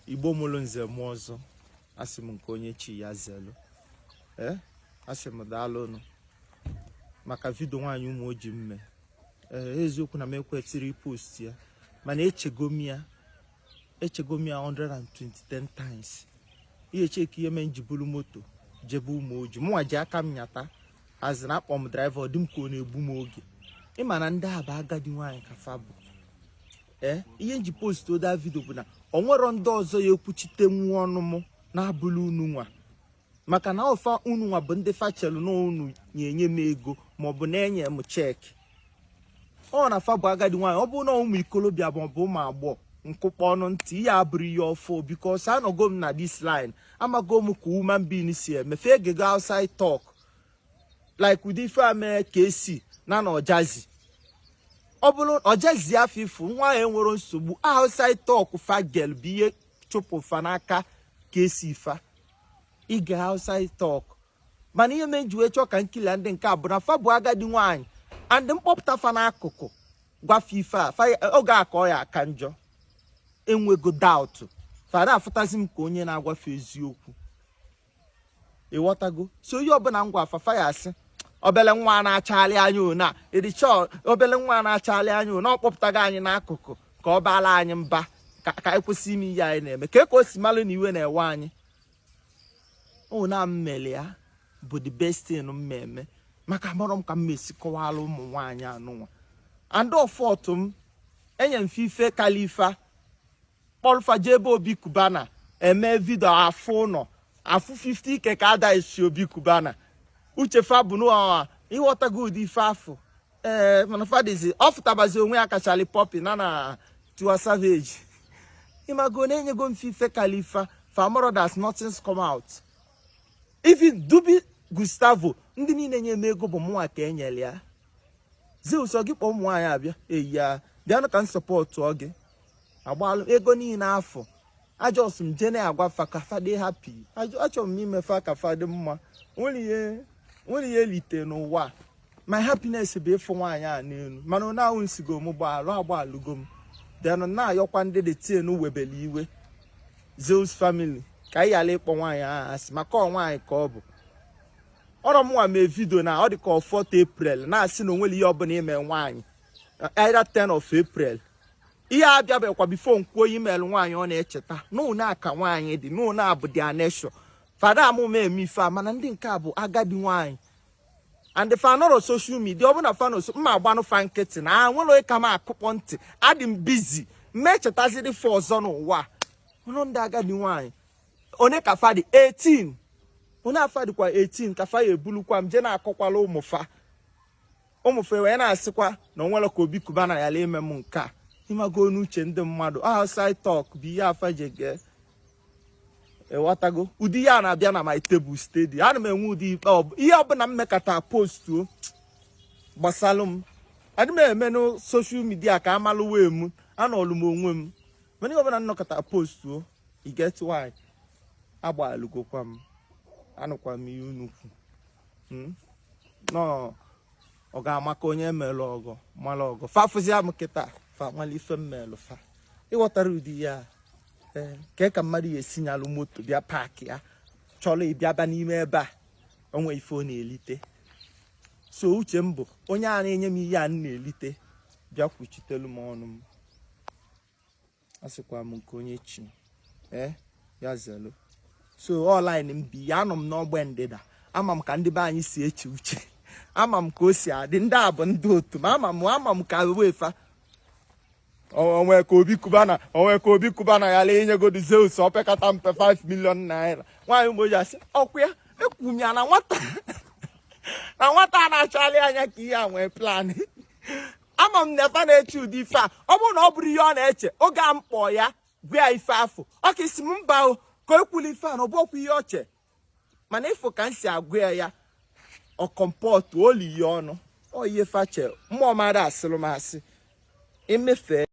Igbo mụrụ nze m ọzọ asị m nke onye chi ya zelu asị m daalụnụ maka vidio nwaanyị ụmụ oji mme eziokwu na m ekwetiri post ya mana echego m ya 120 times ihe cheki ihe men jibulu moto jebe ụmụ oji mụnwa ji aka m nyata azịna akpọ m driver dị m ka ọ na-egbu m oge ịma na ndị a bụ agadi nwaanyị ka fa bụ ihe nji post oda vidio bụ na o nwero ndị ọzọ ya ekwuchite nwa ọnụ m na-abụla unu nwa maka na ọfa unu nwa bụ ndị fachelu na unu nye m ego maọbụ na-enye m cheki ọ na fa bụ agadi nwaanyị ọ bụ na ụmụ ikolobịa maọbụ ụmụ agbọghọ nkụkpọ ọnụ ntị ihe abụrụ ihe ọfọ because anọgo m na this line amago m ka human being si emefe egego outside talk like ụdị ife ame ka esi na ọjazi ọ bụrụ ọjazi afọ ifu nwa ya nwere nsogbu outside talk fa gel bụ ihe chụpụ fa n'aka ka esi fa ịga outside talk mana ihe meji wee chọọ ka nkili ndị nke a bụ na fa bụ agadi nwaanyị and mkpọpụta fa n'akụkụ gwafe ife a oge akọ ya aka njọ enwego doubt fara afụtazi m ka onye na-agwafe eziokwu ịghọtago so onye ọbụla ngwa afafa ya asị obele nwa na-achagharị anya ona edichọ obele nwa na-achagharị anya ona ọ kpọpụtago anyị n'akụkụ ka ọ baala anyị mba ka ekwesị ime ihe anyị na-eme ka o si malụ na iwe na-ewe anyị na mmele ya bụ the best thing mmemme maka amụrụ m ka m esi kọwara ụmụ nwaanyị anụnwa and ọfọtụ m enye mfe ife kalifa kpọrụfa jebe Obi Cubana eme vidio afụ ụnọ afụ 50 ike ka ada esi Obi Cubana uchefa bụ n'ụwa ịghọtago ụdị ife afọ mana fadizi ọ fụtabazi onwe ya kachali popi na Tiwa Savage imago na enyego mfe ife kalifa famoro that's nothing's come out even Dubi Gustavo ndị niile nye m ego bụ mụnwa ka enyere ya Zeus gị kpọọ ụmụ nwaanyị abịa eya bịanụ ka m sọpọtụ gị agbalụ ego niile afọ ajọs m jene agwa fa ka fa dị happy achọrọ m ime fa ka fa dị mma nwere ihe elite n'ụwa my happiness bụ ịfụ nwaanyị a n'elu mana na ahụ nsigo m agbalụgo m bịanụ na-ayọkwa ndị dị tin webele iwe Zeus family ka anyị ghara ịkpọ nwaanyị ahụ asị maka nwaanyị ka ọ bụ ọrọ m nwa mee vidio na ọ dị ka 4th April na-asị na onwere ihe ọbụla ime nwaanyị either 10 of April ihe abịabekwa bifo nkwuo email nwaanyị ọ na-echeta n'ụna aka nwaanyị dị n'ụna abụ dị anesho fada amụma eme ife a mana ndị nke a bụ agadi nwaanyị and fanọrọ social media ọ bụ na fano mma agbanụ fa nkịtị na nwere ka m akụkpọ ntị adị m bizi mmechetaziri fe ọzọ n'ụwa ụlọ ndị agadi nwaanyị onye ka fa dị 18 onye afa dịkwa 18 ka fa ya ebulukwa m je na-akọkwala ụmụfe wee na-asịkwa na onwere ka Obi Cubana ya ime m nke a ịmago n'uche ndị mmadụ outside talk bụ ihe afa jege ewatago ụdị ya na-abịa na my table steady ana m enwe ụdị ihe ọbụla m mekata postu gbasalụ m adị m eme na social media ka amalụ wee m anọlụ m onwe m mana ihe ọbụla nnọkọta postu you get why agbalụgokwa m anụkwa m ihe nnukwu no ọ ga-amaka onye mere ọgọ mara ọgọ fafụzia m kịta fa nwale ife mmelụ fa ịghọtara ụdị ya ka mmadụ ya esinyalụ moto bịa paakị ya chọrọ ịbịa ba n'ime ebe a onwe ife ọ na-elite so uche m bụ onye a na-enye m ihe a na-elite bịa kwuchitelu m ọnụ m asịkwa m nke onye chi ya zelu so online m bi ya anọ m n'ọgbe ndịda ama m ka ndị be anyị si eche uche ama m ka o si adị ndị a bụ ndị otu m ama m ka wefa onwe ka Obi Cubana ya lee inyegodi Zeus opekata mpe 5 million naira nwaanyị mgbe asị ọkụ ya ekwum ya na nwata a na-achọali anya ka ihe a nwee plan ama m na efa na-eche ụdị ife a ọ bụrụ na ọ bụrụ ihe ọ na-eche oge a mkpọ ya gwa ya ife afọ ọ ka isi m mba ka o kwuli ife a na ọ bụkwa ihe oche mana ifo ka m si agwa ya ọ kọmpọtụ oli ihe ọnụ ọ ihe fache mmụọ mmadụ asịrị m asị emefe